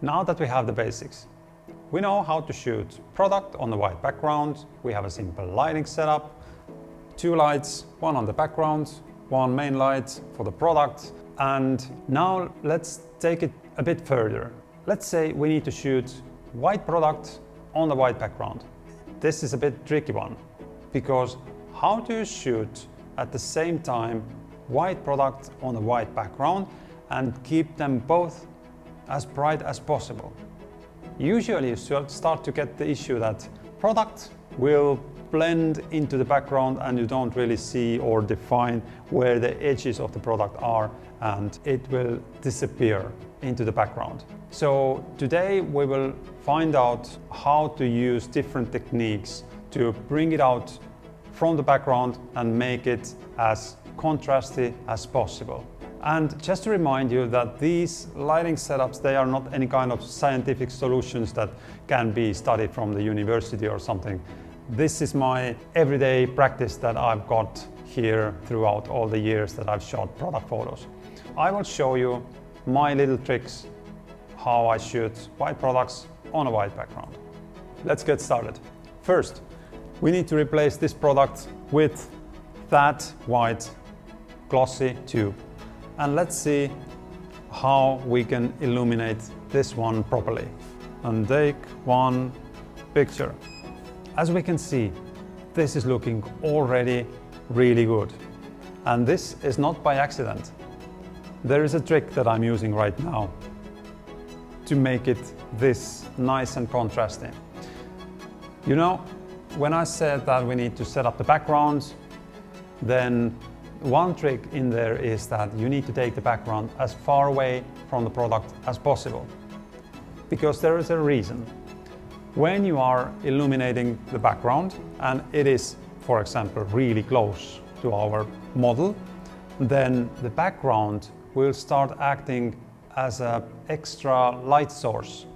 Now that we have the basics, we know how to shoot product on the white background. We have a simple lighting setup, 2 lights, one on the background, one main light for the product. And now let's take it a bit further. Let's say we need to shoot white product on the white background. This is a bit tricky one, because how do you shoot at the same time white product on the white background and keep them both as bright as possible? Usually you start to get the issue that product will blend into the background and you don't really see or define where the edges of the product are, and it will disappear into the background. So today we will find out how to use different techniques to bring it out from the background and make it as contrasty as possible. And just to remind you that these lighting setups, they are not any kind of scientific solutions that can be studied from the university or something. This is my everyday practice that I've got here throughout all the years that I've shot product photos. I will show you my little tricks how I shoot white products on a white background. Let's get started. First, we need to replace this product with that white glossy tube. And let's see how we can illuminate this one properly. And take one picture. As we can see, this is looking already really good. And this is not by accident. There is a trick that I'm using right now to make it this nice and contrasting. You know, when I said that we need to set up the backgrounds, then one trick in there is that you need to take the background as far away from the product as possible. Because there is a reason. When you are illuminating the background and it is, for example, really close to our model, then the background will start acting as an extra light source,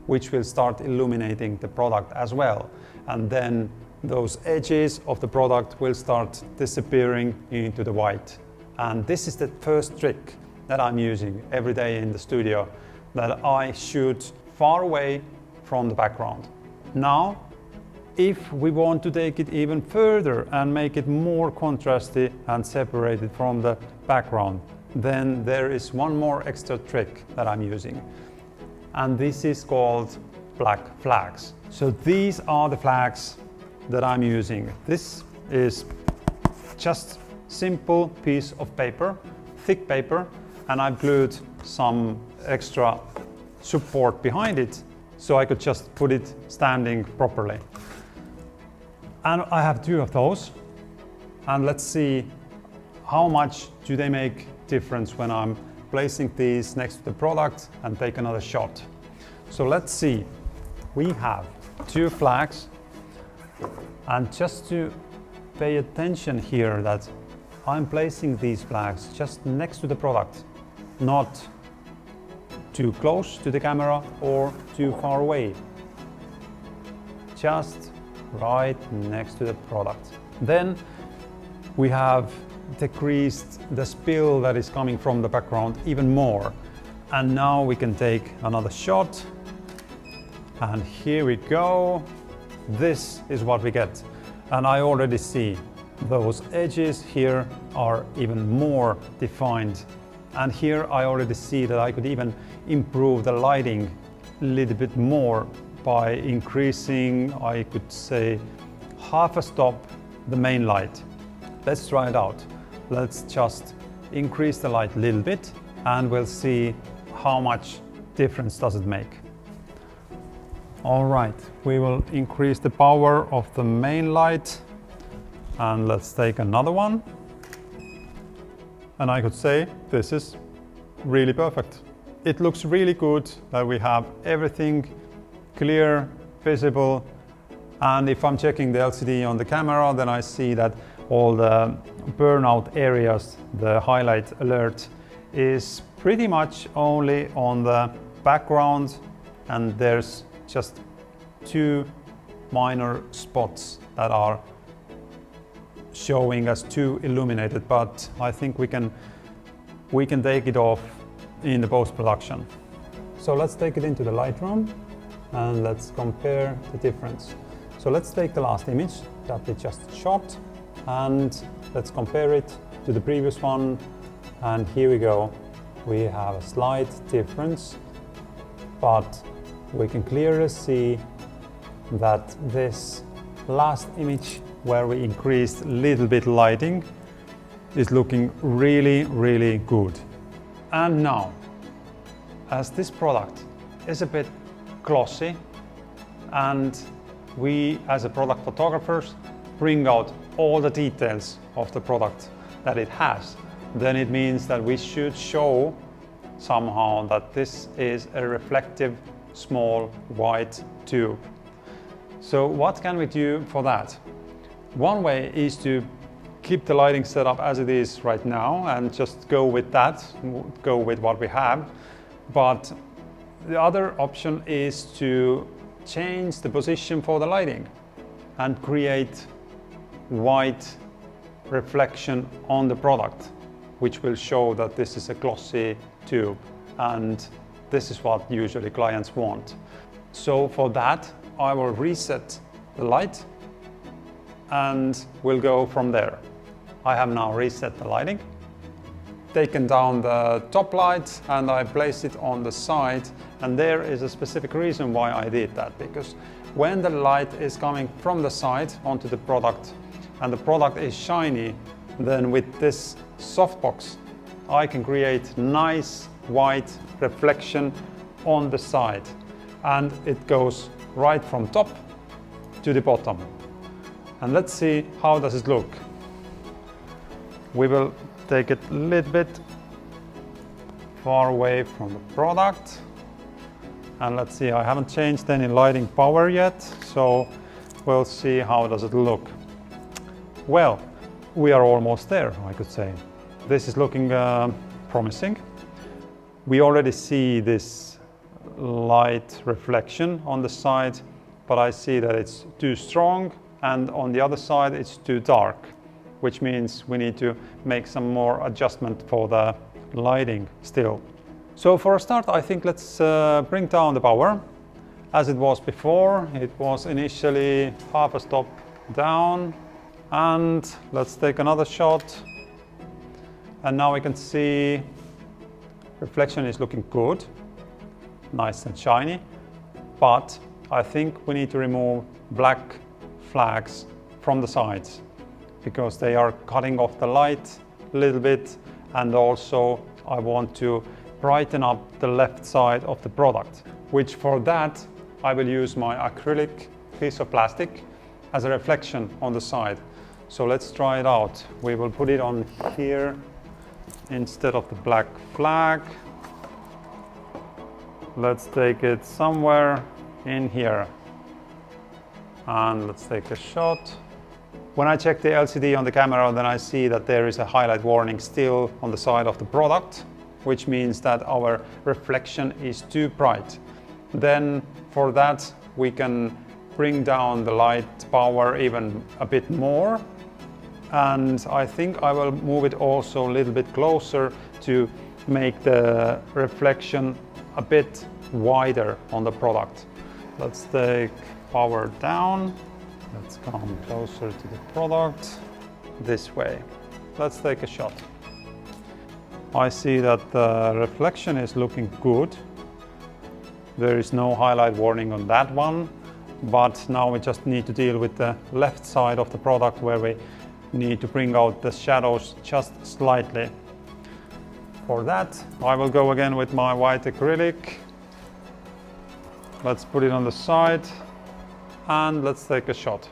which will start illuminating the product as well. And then those edges of the product will start disappearing into the white. And this is the first trick that I'm using every day in the studio, that I shoot far away from the background. Now, if we want to take it even further and make it more contrasty and separated from the background, then there is one more extra trick that I'm using. And this is called black flags. So these are the flags that I'm using. This is just simple piece of paper, thick paper, and I've glued some extra support behind it so I could just put it standing properly. And I have 2 of those, and let's see how much do they make difference when I'm placing these next to the product and take another shot. So let's see, we have 2 flags, and just to pay attention here that I'm placing these flags just next to the product, not too close to the camera or too far away, just right next to the product. Then we have decreased the spill that is coming from the background even more. And now we can take another shot. And here we go. This is what we get. And I already see those edges here are even more defined. And here I already see that I could even improve the lighting a little bit more by increasing, I could say, half a stop the main light. Let's try it out. Let's just increase the light a little bit and we'll see how much difference does it make. All right, we will increase the power of the main light and let's take another one. And I could say this is really perfect. It looks really good that we have everything clear, visible, and if I'm checking the LCD on the camera, then I see that all the burnout areas, the highlight alert, is pretty much only on the background, and there's just 2 minor spots that are showing as too illuminated, but I think we can take it off in the post-production. So let's take it into the Lightroom and let's compare the difference. So let's take the last image that we just shot and let's compare it to the previous one. And here we go. We have a slight difference, but we can clearly see that this last image where we increased a little bit lighting is looking really, really good. And now, as this product is a bit glossy and we as a product photographers bring out all the details of the product that it has, then it means that we should show somehow that this is a reflective small white tube. So what can we do for that? One way is to keep the lighting setup as it is right now and just go with that, go with what we have. But the other option is to change the position for the lighting and create white reflection on the product, which will show that this is a glossy tube, and this is what usually clients want. So for that, I will reset the light and we'll go from there. I have now reset the lighting, taken down the top light and I place it on the side, and there is a specific reason why I did that, because when the light is coming from the side onto the product and the product is shiny, then with this softbox I can create nice white reflection on the side, and it goes right from top to the bottom. And let's see how does it look. We will take it a little bit far away from the product, and let's see, I haven't changed any lighting power yet, so we'll see how does it look. Well, we are almost there, I could say. This is looking promising. We already see this light reflection on the side, but I see that it's too strong, and on the other side it's too dark, which means we need to make some more adjustment for the lighting still. So for a start, I think let's bring down the power. As it was before, it was initially half a stop down, and let's take another shot. And now we can see reflection is looking good, nice and shiny, but I think we need to remove black flags from the sides, because they are cutting off the light a little bit, and also I want to brighten up the left side of the product, which for that I will use my acrylic piece of plastic as a reflection on the side. So let's try it out. We will put it on here instead of the black flag. Let's take it somewhere in here and let's take a shot. When I check the LCD on the camera, then I see that there is a highlight warning still on the side of the product, which means that our reflection is too bright. Then for that we can bring down the light power even a bit more, and I think I will move it also a little bit closer to make the reflection a bit wider on the product. Let's take power down. Let's come closer to the product this way. Let's take a shot. I see that the reflection is looking good. There is no highlight warning on that one, but now we just need to deal with the left side of the product where we need to bring out the shadows just slightly. For that, I will go again with my white acrylic. Let's put it on the side and let's take a shot.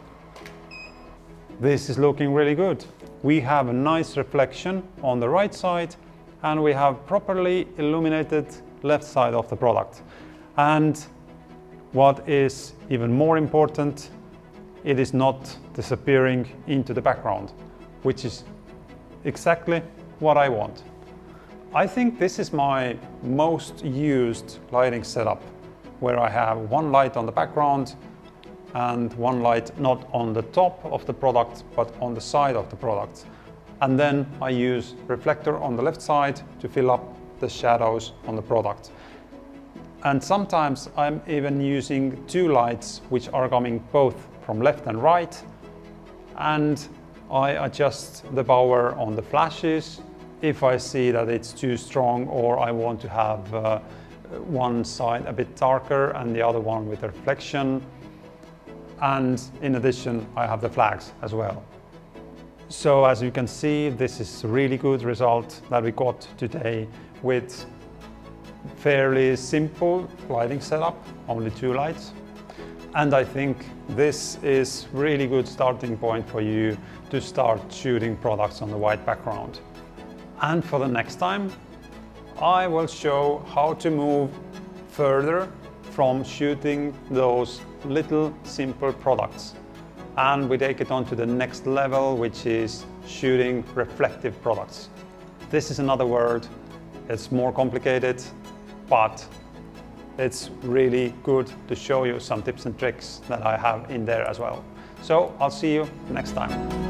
This is looking really good. We have a nice reflection on the right side and we have properly illuminated left side of the product. And what is even more important, it is not disappearing into the background, which is exactly what I want. I think this is my most used lighting setup, where I have one light on the background and one light not on the top of the product but on the side of the product. And then I use reflector on the left side to fill up the shadows on the product. And sometimes I'm even using two lights which are coming both from left and right, and I adjust the power on the flashes if I see that it's too strong, or I want to have one side a bit darker and the other one with reflection. And in addition, I have the flags as well. So as you can see, this is a really good result that we got today with fairly simple lighting setup, only two lights. And I think this is really good starting point for you to start shooting products on the white background. And for the next time, I will show how to move further from shooting those little simple products. And we take it on to the next level, which is shooting reflective products. This is another word. It's more complicated, but it's really good to show you some tips and tricks that I have in there as well. So I'll see you next time.